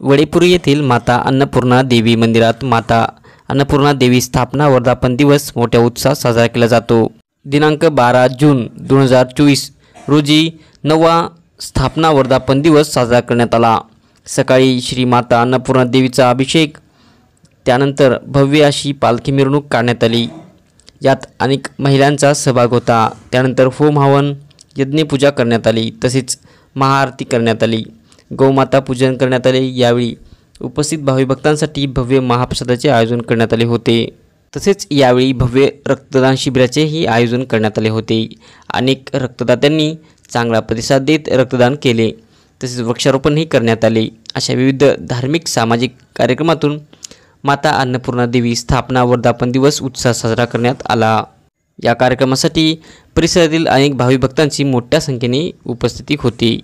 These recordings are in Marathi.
वडेपुरी येथील माता अन्नपूर्णा देवी मंदिरात माता अन्नपूर्णा देवी स्थापना वर्धापन दिवस मोठ्या उत्साहात साजरा केला जातो। दिनांक 12 जून 2024 रोजी 9वा स्थापना वर्धापन दिवस साजरा करण्यात आला। सकाळी श्री माता अन्नपूर्णा देवीचा अभिषेक, त्यानंतर भव्य अशी पालखी मिरवणूक काढण्यात आली। यात अनेक महिलांचा सहभाग होता। त्यानंतर होम हवन, यज्ञपूजा करण्यात आली, तसेच महाआरती करण्यात आली, गौमाता पूजन करण्यात आले। यावेळी उपस्थित भाविक भक्तांसाठी भव्य महाप्रसादाचे आयोजन करण्यात आले होते। तसेच यावेळी भव्य रक्तदान शिबिराचेही आयोजन करण्यात आले होते। अनेक रक्तदात्यांनी चांगला प्रतिसाद देत रक्तदान केले, तसेच वृक्षारोपणही करण्यात आले। अशा विविध धार्मिक सामाजिक कार्यक्रमातून माता अन्नपूर्णा देवी स्थापना वर्धापन दिवस उत्साहात साजरा करण्यात आला। या कार्यक्रमासाठी परिसरातील अनेक भाविक भक्तांची मोठ्या संख्येने उपस्थिती होती।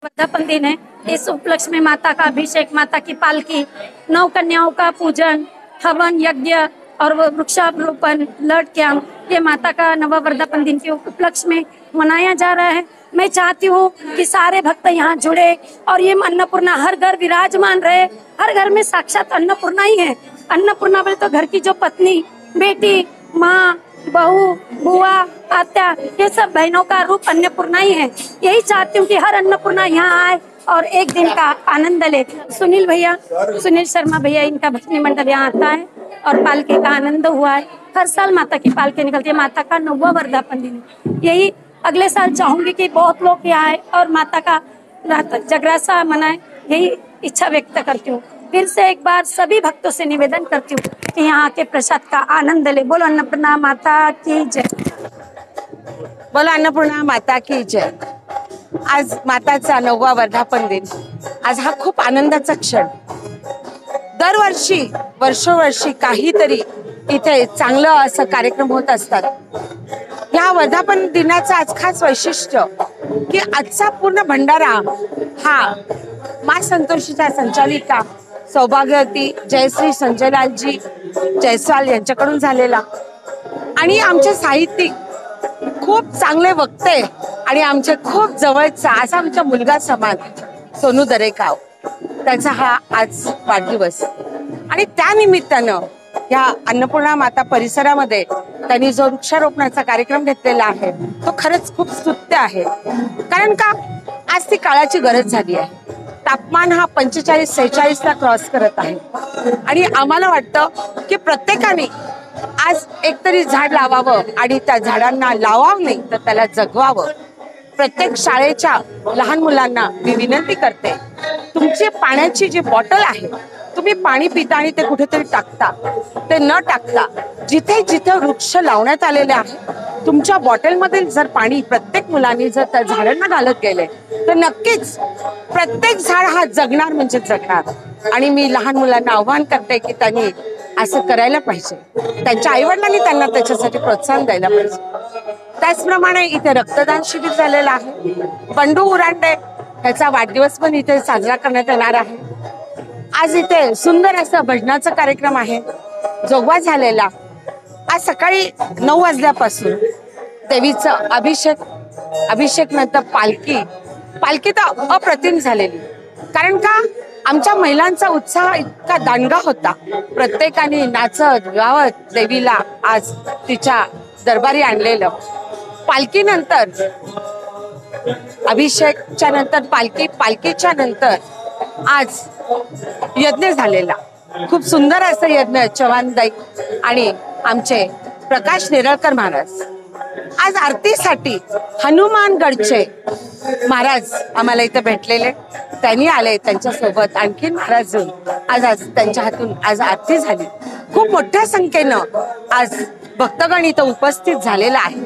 वर्धापन दिन है। इस उपलक्ष्य में माता का अभिषेक, माता की पालकी, 9 कन्याओं का पूजन, हवन, यज्ञ और वृक्षारोपण, ब्लड कैंप, ये माता का नवा वर्धापन दिन के उपलक्ष्य में मनाया जा रहा है। मैं चाहती हूँ कि सारे भक्त यहाँ जुड़े और ये अन्नपूर्णा हर घर विराजमान रहे। हर घर में साक्षात अन्नपूर्णा ही है। अन्नपूर्णा बोले तो घर की जो पत्नी, बेटी, माँ, बहू, बुआ, आत्या, ये सब बहनों का रूप अन्नपूर्णा ही है। यही चाहती हूँ कि हर अन्नपूर्णा यहाँ आए और एक दिन का आनंद ले। सुनील शर्मा भैया, इनका भजनी मंडल यहाँ आता है और पालकी का आनंद हुआ है। हर साल माता की पालकी निकलती है। माता का 9वां वर्धापन दिन है। यही अगले साल चाहूंगी कि बहुत लोग यहाँ आए और माता का जगरासा मनाए। यही इच्छा व्यक्त करती हूँ। फिर से एक बार सभी भक्तों से निवेदन करती हूँ कि यहाँ के प्रसाद का आनंद ले। बोलो अन्नपूर्णा माता की जय। बोलो अन्नपूर्णा माता की जय। आज माताचा 9वा वर्धापन दिन। आज हा खूप आनंदाचा क्षण। दरवर्षी वर्षोवर्षी काहीतरी इथे चांगलं असं कार्यक्रम होत असतात। या वर्धापन दिनाचं आज खास वैशिष्ट्य की आजचा पूर्ण भंडारा हा माँ संतोषीच्या संचालिका सौभाग्यवती जयश्री संजयलालजी जयस्वाल यांच्याकडून झालेला आणि आमचे साहित्यिक खूप चांगले वक्ते आणि आमचे खूप जवळचा असा आमचा मुलगा समान सोनू दरेकाव, त्याचा हा आज वाढदिवस आणि त्या निमित्तानं या अन्नपूर्णा माता परिसरामध्ये त्यांनी जो वृक्षारोपणाचा कार्यक्रम घेतलेला आहे तो खरंच खूप स्तुत्य आहे। कारण का आज ती काळाची गरज झाली आहे। तापमान हा 45-46 ला क्रॉस करत आहे आणि आम्हाला वाटतं की प्रत्येकाने आज एकतरी झाड लावावं आणि त्या झाडांना लावावं नाही तर त्याला जगवावं। प्रत्येक शाळेच्या लहान मुलांना मी विनंती करते, तुमची पाण्याची जी बॉटल आहे तुम्ही पाणी पिता आणि ते कुठेतरी टाकता, ते न टाकता जिथे जिथे वृक्ष लावण्यात आलेले आहे तुमच्या बॉटलमध्ये जर पाणी प्रत्येक मुलांनी जर त्या झाडांना घालत गेले तर नक्कीच प्रत्येक झाड हा जगणार म्हणजे जगणार। आणि मी लहान मुलांना आव्हान करते की त्यांनी असं करायला पाहिजे, त्यांच्या आईवडिलांनी त्यांना त्याच्यासाठी प्रोत्साहन द्यायला पाहिजे। त्याचप्रमाणे इथे रक्तदान शिबिर झालेलं आहे। बंडू उरांडे ह्याचा वाढदिवस पण इथे साजरा करण्यात येणार आहे। आज इथे सुंदर असा भजनाचा कार्यक्रम आहे जोगवा झालेला। आज सकाळी 9 वाजल्यापासून देवीचं अभिषेक नंतर पालखी तर अप्रतिम झालेली। कारण का आमच्या महिलांचा उत्साह इतका दांडगा होता, प्रत्येकाने नाचत गावत देवीला आज तिच्या दरबारी आणलेलं। पालखीनंतर अभिषेकच्या नंतर पालखीच्या नंतर आज यज्ञ झालेला। खूप सुंदर असं यज्ञ चव्हाणदाई आणि आमचे प्रकाश नेरळकर महाराज आज आरतीसाठी हनुमानगडचे महाराज आम्हाला इथे भेटलेले, त्यांनी आले, त्यांच्या सोबत आणखीन महाराज आज त्यांच्या हातून आज आरती झाली। खूप मोठ्या संख्येनं आज भक्तगण इथं उपस्थित झालेला आहे।